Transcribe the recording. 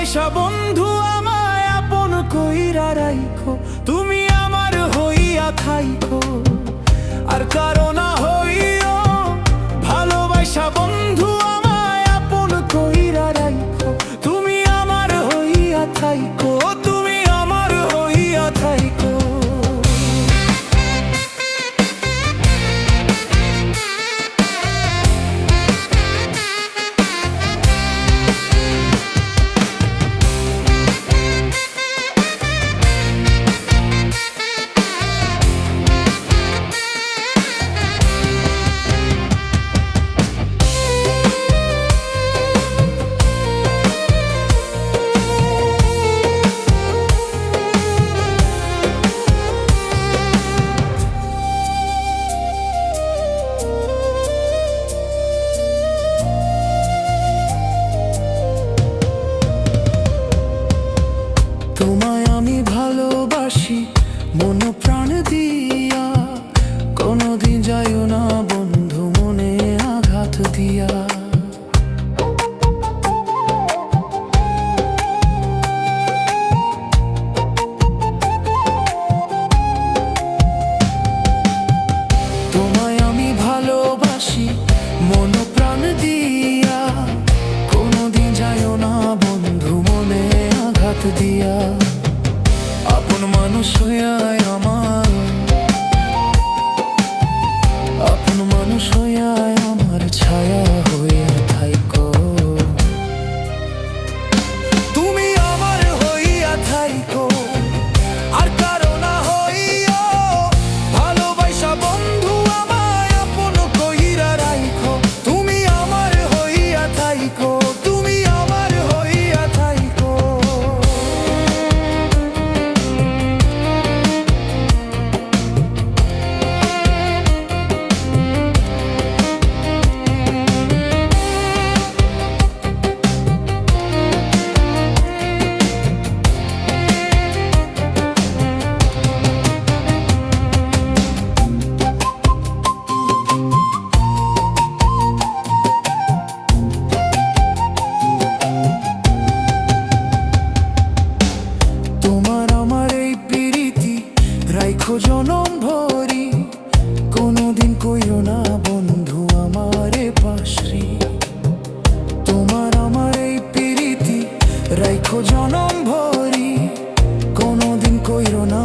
ভালোবাসা বন্ধু আমায় আপন কইরা রাইখো, তুমি আমার হইয়া থাইকো আর কারো না হইও। ভালোবাসা বন্ধু আমায় আপন কইরা রাইখো, তুমি আমার হইয়া থাইকো, তুমি আমার হইয়া থাইকো। তোমায় আমি ভালোবাসি মন প্রাণ দিয়া, কোনদিন যাইও না বন্ধু মনে আঘাত দিয়া। তোমায় আমি ভালোবাসি মন প্রাণ দিয়া, কোনদিন যাইও না বন্ধু মনে আঘাত দিয়া। আপন মানুষ হইয়াই আমার, আপন মানুষ হইয়াই আমার ছায়া হইয়া থাইকো, তুমি আমার হইয়া থাইকো আর কারো না হইও। ভালোবাসা বন্ধু আমায় আপন কইরা রাইখো, তুমি আমার হইয়া থাইকো, তুমি আমার হইয়া থাইকো। তোমার আমার এই প্রীতি রাইখো জনম ভরি, কোনদিন কইরো না বন্ধু আমারে পাশরি। তোমার আমার এই প্রীতি রাইখো জনম ভরি, কোনদিন কইরো না